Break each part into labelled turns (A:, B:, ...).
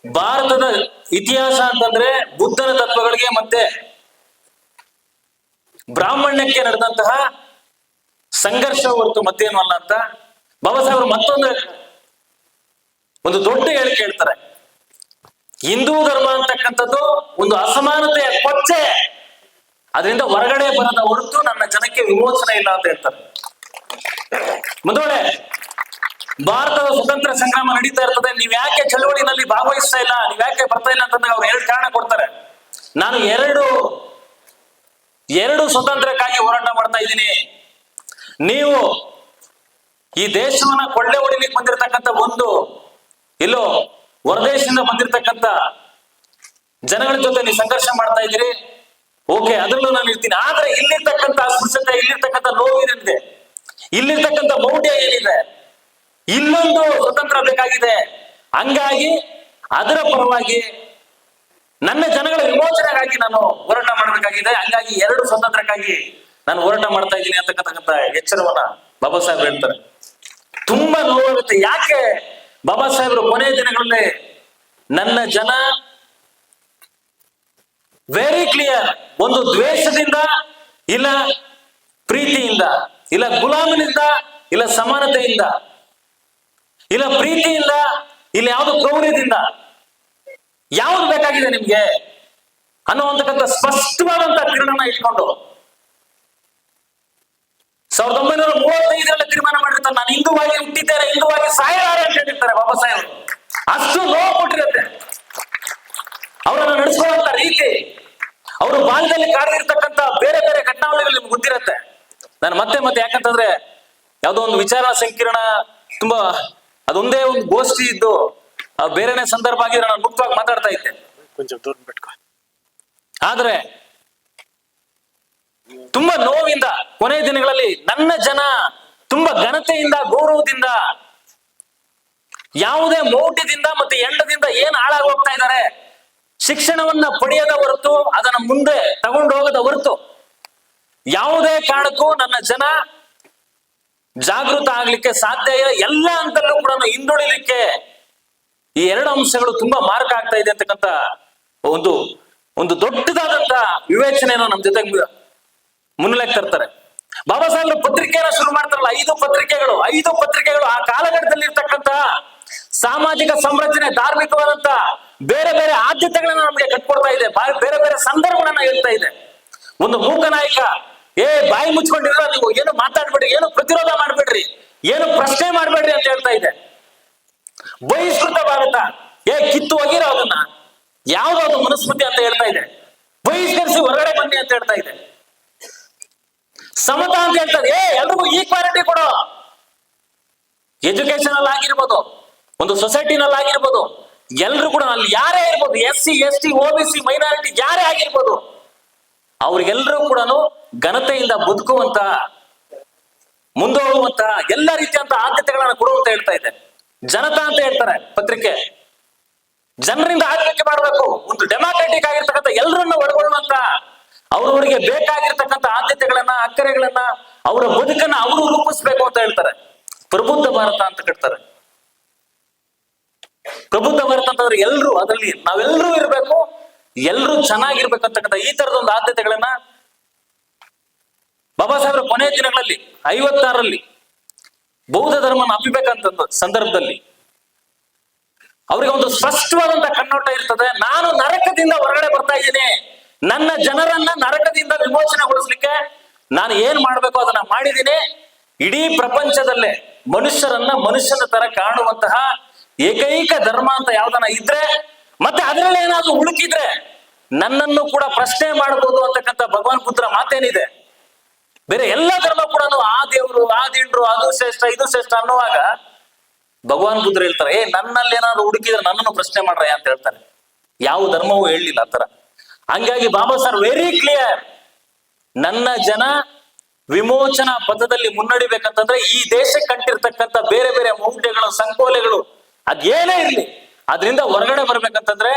A: ಭಾರತದ ಇತಿಹಾಸ ಅಂತಂದ್ರೆ ಬುದ್ಧನ ತತ್ವಗಳಿಗೆ ಮತ್ತೆ ಬ್ರಾಹ್ಮಣ್ಯಕ್ಕೆ ನಡೆದಂತಹ ಸಂಘರ್ಷ ಹೊರತು ಮತ್ತೇನು ಅಲ್ಲ ಅಂತ ಬಾಬಾ ಸಾಹೇಬರು ಮತ್ತೊಂದು ಒಂದು ದೊಡ್ಡ ಹೇಳಿಕೆ ಹೇಳ್ತಾರೆ. ಹಿಂದೂ ಧರ್ಮ ಅಂತಕ್ಕಂಥದ್ದು ಒಂದು ಅಸಮಾನತೆಯ ಕೊಚ್ಚೆ, ಅದರಿಂದ ಹೊರಗಡೆ ಬರದ ಹೊರತು ನನ್ನ ಜನಕ್ಕೆ ವಿಮೋಚನೆ ಇಲ್ಲ ಅಂತ ಹೇಳ್ತಾರೆ. ಮುಂದೋಳೆ ಭಾರತದ ಸ್ವತಂತ್ರ ಸಂಗ್ರಾಮ ನಡೀತಾ ಇರ್ತದೆ, ನೀವ್ ಯಾಕೆ ಚಳವಳಿನಲ್ಲಿ ಭಾಗವಹಿಸ್ತಾ ಇಲ್ಲ, ನೀವ್ ಯಾಕೆ ಬರ್ತಾ ಇಲ್ಲ ಅಂತಂದ್ರೆ ಅವ್ರು ಎರಡು ಕಾರಣ ಕೊಡ್ತಾರೆ. ನಾನು ಎರಡು ಸ್ವತಂತ್ರಕ್ಕಾಗಿ ಹೋರಾಟ ಮಾಡ್ತಾ ಇದ್ದೀನಿ. ನೀವು ಈ ದೇಶವನ್ನ ಕೊಳ್ಳೆ ಹೊಡಿಲಿಕ್ಕೆ ಬಂದಿರತಕ್ಕಂಥ ಒಂದು ಇಲ್ಲೋ ಹೊರದೇಶದಿಂದ ಬಂದಿರತಕ್ಕಂಥ ಜನಗಳ ಜೊತೆ ನೀವು ಸಂಘರ್ಷ ಮಾಡ್ತಾ ಇದ್ದೀರಿ, ಓಕೆ, ಅದ್ರಲ್ಲೂ ನಾನು ಇರ್ತೀನಿ. ಆದ್ರೆ ಇಲ್ಲಿರ್ತಕ್ಕಂಥ ಅಸ್ಪೃಶ್ಯತೆ, ಇಲ್ಲಿರ್ತಕ್ಕಂಥ ನೋವು ಏನಿದೆ, ಇಲ್ಲಿರ್ತಕ್ಕಂಥ ಮೌಢ್ಯ ಏನಿದೆ, ಇಲ್ಲೊಂದು ಸ್ವತಂತ್ರ ಬೇಕಾಗಿದೆ. ಹಂಗಾಗಿ ಅದರ ಪರವಾಗಿ ನನ್ನ ಜನಗಳ ವಿಮೋಚನೆಗಾಗಿ ನಾನು ಹೋರಾಟ ಮಾಡಬೇಕಾಗಿದೆ. ಹಂಗಾಗಿ ಎರಡು ಸ್ವತಂತ್ರಕ್ಕಾಗಿ ನಾನು ಹೋರಾಟ ಮಾಡ್ತಾ ಇದ್ದೀನಿ ಅಂತಕ್ಕಂಥ ಎಚ್ಚರವನ್ನ ಬಾಬಾ ಸಾಹೇಬ್ ಹೇಳ್ತಾರೆ. ತುಂಬಾ ನೋವಾಗುತ್ತೆ. ಯಾಕೆ ಬಾಬಾ ಸಾಹೇಬರು ಕೊನೆಯ ದಿನಗಳಲ್ಲಿ ನನ್ನ ಜನ ವೆರಿ ಕ್ಲಿಯರ್, ಒಂದು ದ್ವೇಷದಿಂದ ಇಲ್ಲ ಪ್ರೀತಿಯಿಂದ, ಇಲ್ಲ ಗುಲಾಮನಿಂದ, ಇಲ್ಲ ಸಮಾನತೆಯಿಂದ, ಇಲ್ಲ ಪ್ರೀತಿಯಿಂದ, ಇಲ್ಲ ಯಾವುದು ಕ್ರೌರ್ಯದಿಂದ, ಯಾವುದು ಬೇಕಾಗಿದೆ ನಿಮ್ಗೆ ಅನ್ನುವಂತಕ್ಕಂಥ ಸ್ಪಷ್ಟವಾದಂತ ಕಿರಣನ ಇಟ್ಕೊಂಡು 1935 ತೀರ್ಮಾನ ಮಾಡಿರ್ತಾರೆ, ನಾನು ಹಿಂದೂವಾಗಿ ಹುಟ್ಟಿದ್ದೇನೆ, ಹಿಂದೂವಾಗಿ ಸಾಯಲಾರೆ ಅಂತ ಹೇಳಿರ್ತಾರೆ ಬಾಬಾ ಸಾಹೇಬ್. ಅಷ್ಟು ನೋವು ಕೊಟ್ಟಿರುತ್ತೆ ಅವರನ್ನು ನಡೆಸುವಂತ ರೀತಿ, ಅವರು ಬಾಲ್ಯದಲ್ಲಿ ಕಾಡಿರ್ತಕ್ಕಂಥ ಬೇರೆ ಬೇರೆ ಘಟನಾವಳಿಗಳು ನಿಮ್ಗೆ ಗೊತ್ತಿರುತ್ತೆ. ನಾನು ಮತ್ತೆ ಯಾಕಂತಂದ್ರೆ ಯಾವುದೋ ಒಂದು ವಿಚಾರ ಸಂಕಿರಣ ತುಂಬಾ ಅದೊಂದೇ ಒಂದು ಗೋಷ್ಠಿ ಇದ್ದು ಬೇರೆನೆ ಸಂದರ್ಭ ಆಗಿದ್ರೆ ನಾನು ಮುಕ್ತವಾಗಿ ಮಾತಾಡ್ತಾ ಇದ್ದೆ. ಆದ್ರೆ ತುಂಬಾ ನೋವಿಂದ ಕೊನೆಯ ದಿನಗಳಲ್ಲಿ ನನ್ನ ಜನ ತುಂಬಾ ಘನತೆಯಿಂದ, ಗೌರವದಿಂದ, ಯಾವುದೇ ಮೌಢ್ಯದಿಂದ ಮತ್ತೆ ಎಂಡದಿಂದ ಏನ್ ಹಾಳಾಗಿ ಹೋಗ್ತಾ ಇದ್ದಾರೆ, ಶಿಕ್ಷಣವನ್ನ ಪಡೆಯದ ಹೊರತು, ಅದನ್ನ ಮುಂದೆ ತಗೊಂಡು ಹೋಗದ ಹೊರತು ಯಾವುದೇ ಕಾರಣಕ್ಕೂ ನನ್ನ ಜನ ಜಾಗೃತ ಆಗ್ಲಿಕ್ಕೆ ಸಾಧ್ಯ ಇಲ್ಲ. ಎಲ್ಲ ಅಂತಲೂ ಕೂಡ ಹಿಂದುಳಿಲಿಕ್ಕೆ ಈ ಎರಡು ಅಂಶಗಳು ತುಂಬಾ ಮಾರ್ಗ ಆಗ್ತಾ ಇದೆ ಅಂತಕ್ಕಂಥ ಒಂದು ದೊಡ್ಡದಾದಂತ ವಿವೇಚನೆಯನ್ನು ನಮ್ಮ ಜೊತೆಗೆ ಮುನ್ನೆಲೆಗೆ ತರ್ತಾರೆ. ಬಾಬಾ ಸಾಹೇಬ್ ಪತ್ರಿಕೆಯನ್ನ ಶುರು ಮಾಡ್ತಾರಲ್ಲ, 5 ಪತ್ರಿಕೆಗಳು ಆ ಕಾಲಘಟ್ಟದಲ್ಲಿ ಇರ್ತಕ್ಕಂಥ ಸಾಮಾಜಿಕ ಸಂರಚನೆ, ಧಾರ್ಮಿಕವಾದಂತ ಬೇರೆ ಬೇರೆ ಆದ್ಯತೆಗಳನ್ನ ನಮಗೆ ಕಟ್ಕೊಡ್ತಾ ಇದೆ, ಬೇರೆ ಬೇರೆ ಸಂದರ್ಭಗಳನ್ನ ಹೇಳ್ತಾ ಇದೆ. ಒಂದು ಮೂಕ ನಾಯಕ, ಬಾಯಿ ಮುಚ್ಕೊಂಡಿರೋ, ನೀವು ಏನು ಮಾತಾಡ್ಬೇಡ್ರಿ, ಏನು ಪ್ರತಿರೋಧ ಮಾಡ್ಬೇಡ್ರಿ, ಏನು ಪ್ರಶ್ನೆ ಮಾಡ್ಬೇಡ್ರಿ ಅಂತ ಹೇಳ್ತಾ ಇದೆ. ಬಹಿಷ್ಕೃತ ಭಾರತ, ಕಿತ್ತು ಹೋಗಿರೋ ಅದನ್ನ, ಯಾವ್ದಾದ್ರು ಮನುಸ್ಮೃತಿ ಅಂತ ಹೇಳ್ತಾ ಇದೆ. ಬಹಿಷ್ಕರಿಸಿ ಹೊರಗಡೆ ಬನ್ನಿ ಅಂತ ಹೇಳ್ತಾ ಇದೆ. ಸಮತಾ ಅಂತ ಹೇಳ್ತಾರೆ, ಎಲ್ರಿಗೂ ಈಕ್ವಾಲಿಟಿ ಕೊಡೋ, ಎಜುಕೇಶನ್ ಅಲ್ಲಿ ಆಗಿರ್ಬೋದು, ಒಂದು ಸೊಸೈಟಿನಲ್ಲಿ ಆಗಿರ್ಬೋದು, ಎಲ್ರು ಕೂಡ ಅಲ್ಲಿ ಯಾರೇ ಇರ್ಬೋದು, SC ST OBC ಮೈನಾರಿಟಿ ಯಾರೇ ಆಗಿರ್ಬೋದು, ಅವ್ರಿಗೆಲ್ಲರೂ ಕೂಡ ಘನತೆಯಿಂದ ಬದುಕುವಂತ, ಮುಂದೋಗುವಂತ ಎಲ್ಲ ರೀತಿಯಂತ ಆದ್ಯತೆಗಳನ್ನ ಕೊಡುವಂತ ಹೇಳ್ತಾ ಇದೆ. ಜನತಾ ಅಂತ ಹೇಳ್ತಾರೆ ಪತ್ರಿಕೆ, ಜನರಿಂದ ಆಳ್ವಿಕೆ ಮಾಡಬೇಕು, ಒಂದು ಡೆಮಾಕ್ರೆಟಿಕ್ ಆಗಿರ್ತಕ್ಕಂಥ ಎಲ್ಲರನ್ನ ಒಳಗೊಳ್ಳುವಂತ, ಅವರವರಿಗೆ ಬೇಕಾಗಿರ್ತಕ್ಕಂಥ ಆದ್ಯತೆಗಳನ್ನ, ಅಕ್ಕರೆಗಳನ್ನ, ಅವರ ಬದುಕನ್ನ ಅವರು ರೂಪಿಸ್ಬೇಕು ಅಂತ ಹೇಳ್ತಾರೆ. ಪ್ರಬುದ್ಧ ಭಾರತ ಅಂತ ಕಟ್ತಾರೆ. ಪ್ರಬುದ್ಧ ಭಾರತ ಅಂತಂದ್ರೆ ಎಲ್ರು ಅದರಲ್ಲಿ ನಾವೆಲ್ಲರೂ ಇರ್ಬೇಕು, ಎಲ್ರು ಚೆನ್ನಾಗಿರ್ಬೇಕು ಅಂತಕ್ಕಂಥ ಈ ತರದೊಂದು ಆದ್ಯತೆಗಳನ್ನ ಬಾಬಾ ಸಾಹೇಬ್ರ ಕೊನೆಯ ದಿನಗಳಲ್ಲಿ 56ರಲ್ಲಿ ಬೌದ್ಧ ಧರ್ಮನ ಅಪ್ಪಿಬೇಕಂತ ಸಂದರ್ಭದಲ್ಲಿ ಅವರಿಗೆ ಒಂದು ಸ್ಪಷ್ಟವಾದಂತ ಕಣ್ಣೋಟ ಇರ್ತದೆ. ನಾನು ನರಕದಿಂದ ಹೊರಗಡೆ ಬರ್ತಾ ಇದ್ದೀನಿ, ನನ್ನ ಜನರನ್ನ ನರಕದಿಂದ ವಿಮೋಚನೆಗೊಳಿಸ್ಲಿಕ್ಕೆ ನಾನು ಏನ್ ಮಾಡ್ಬೇಕು ಅದನ್ನ ಮಾಡಿದ್ದೀನಿ. ಇಡೀ ಪ್ರಪಂಚದಲ್ಲೇ ಮನುಷ್ಯರನ್ನ ಮನುಷ್ಯನ ತರ ಕಾಣುವಂತಹ ಏಕೈಕ ಧರ್ಮ ಅಂತ ಯಾವ್ದನ್ನ ಇದ್ರೆ, ಮತ್ತೆ ಅದರಲ್ಲಿ ಏನಾದ್ರು ಹುಡುಕಿದ್ರೆ ನನ್ನನ್ನು ಕೂಡ ಪ್ರಶ್ನೆ ಮಾಡಬಹುದು ಅಂತಕ್ಕಂಥ ಭಗವಾನ್ ಪುತ್ರ ಮಾತೇನಿದೆ. ಬೇರೆ ಎಲ್ಲ ಧರ್ಮ ಕೂಡ ಆ ದೇವರು, ಆ ದಿಂಡ್ರು, ಅದು ಶ್ರೇಷ್ಠ, ಇದು ಶ್ರೇಷ್ಠ ಅನ್ನುವಾಗ ಭಗವಾನ್ ಬುದ್ಧ ಹೇಳ್ತಾರೆ, ನನ್ನಲ್ಲಿ ಏನಾದ್ರು ಹುಡುಕಿದ್ರೆ ನನ್ನನ್ನು ಪ್ರಶ್ನೆ ಮಾಡ್ರ ಅಂತ ಹೇಳ್ತಾರೆ. ಯಾವ ಧರ್ಮವೂ ಹೇಳಲಿಲ್ಲ ಆತರ. ಹಂಗಾಗಿ ಬಾಬಾ ಸರ್ ವೆರಿ ಕ್ಲಿಯರ್, ನನ್ನ ಜನ ವಿಮೋಚನಾ ಪಥದಲ್ಲಿ ಮುನ್ನಡಿಬೇಕಂತಂದ್ರೆ ಈ ದೇಶಕ್ಕೆ ಕಂಟಿರ್ತಕ್ಕಂಥ ಬೇರೆ ಬೇರೆ ಮೌಢ್ಯಗಳು, ಸಂಕೋಲೆಗಳು ಅದೇನೇ ಇರ್ಲಿ, ಅದರಿಂದ ಹೊರಗಡೆ ಬರ್ಬೇಕಂತಂದ್ರೆ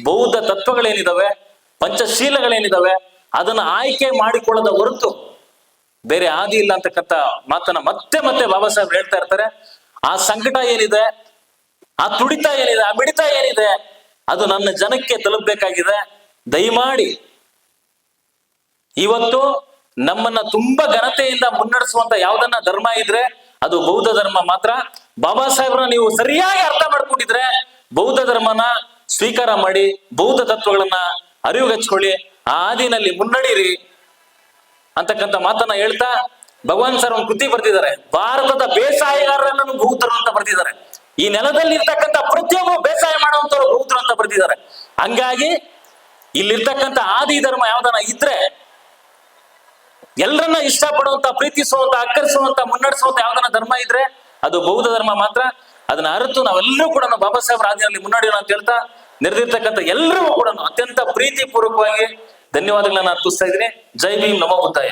A: ಬೌದ್ಧ ತತ್ವಗಳೇನಿದಾವೆ, ಪಂಚಶೀಲಗಳೇನಿದಾವೆ, ಅದನ್ನ ಆಯ್ಕೆ ಮಾಡಿಕೊಳ್ಳದ ಹೊರತು ಬೇರೆ ಆದಿ ಇಲ್ಲ ಅಂತಕ್ಕಂಥ ಮಾತನ್ನ ಮತ್ತೆ ಬಾಬಾ ಸಾಹೇಬ್ ಹೇಳ್ತಾ ಇರ್ತಾರೆ. ಆ ಸಂಕಟ ಏನಿದೆ, ಆ ತುಡಿತ ಏನಿದೆ, ಆ ಮಿಡಿತ ಏನಿದೆ, ಅದು ನನ್ನ ಜನಕ್ಕೆ ತಲುಪಬೇಕಾಗಿದೆ. ದಯಮಾಡಿ ಇವತ್ತು ನಮ್ಮನ್ನ ತುಂಬಾ ಘನತೆಯಿಂದ ಮುನ್ನಡೆಸುವಂತ ಯಾವ್ದನ್ನ ಧರ್ಮ ಇದ್ರೆ ಅದು ಬೌದ್ಧ ಧರ್ಮ ಮಾತ್ರ. ಬಾಬಾ ಸಾಹೇಬ್ರನ್ನ ನೀವು ಸರಿಯಾಗಿ ಅರ್ಥ ಮಾಡ್ಕೊಂಡಿದ್ರೆ ಬೌದ್ಧ ಧರ್ಮನ ಸ್ವೀಕಾರ ಮಾಡಿ, ಬೌದ್ಧ ತತ್ವಗಳನ್ನ ಅರಿವುಗಚ್ಕೊಳ್ಳಿ, ಆ ಹಾದಿನಲ್ಲಿ ಮುನ್ನಡೀರಿ ಅಂತಕ್ಕಂಥ ಮಾತನ್ನ ಹೇಳ್ತಾ, ಭಗವಾನ್ ಸರ್ ಒಂದು ಕೃತಿ ಬರ್ತಿದ್ದಾರೆ, ಭಾರತದ ಬೇಸಾಯಗಾರರನ್ನು ಬೌದ್ಧರು ಅಂತ ಬರ್ತಿದ್ದಾರೆ. ಈ ನೆಲದಲ್ಲಿ ಇರ್ತಕ್ಕಂಥ ಪ್ರತಿಯೊಬ್ಬರು ಬೇಸಾಯ ಮಾಡುವಂತವ್ರು ಬೌದ್ಧರು ಅಂತ ಬರ್ತಿದ್ದಾರೆ. ಹಂಗಾಗಿ ಇಲ್ಲಿರ್ತಕ್ಕಂಥ ಆದಿ ಧರ್ಮ ಯಾವ್ದನ್ನ ಇದ್ರೆ, ಎಲ್ಲರನ್ನ ಇಷ್ಟಪಡುವಂತ, ಪ್ರೀತಿಸುವಂತ, ಅಕ್ಕರಿಸುವಂತ, ಮುನ್ನಡೆಸುವಂತ ಯಾವ್ದನ್ನ ಧರ್ಮ ಇದ್ರೆ ಅದು ಬೌದ್ಧ ಧರ್ಮ ಮಾತ್ರ. ಅದನ್ನ ಅರಿತು ನಾವೆಲ್ಲರೂ ಕೂಡ ಬಾಬಾ ಸಾಹೇಬ್ರ ಹಾದಿಯಲ್ಲಿ ಮುನ್ನಡೆಯೋಣ ಅಂತ ಹೇಳ್ತಾ, ನೆರೆದಿರ್ತಕ್ಕಂಥ ಎಲ್ಲರಿಗೂ ಕೂಡ ಅತ್ಯಂತ ಪ್ರೀತಿ ಪೂರ್ವಕವಾಗಿ ಧನ್ಯವಾದಗಳನ್ನ ಅರ್ಪಿಸ್ತಾ ಇದ್ದೀನಿ. ಜೈ ಭೀಮ್, ನಮೋ ಬುದ್ಧಾಯ.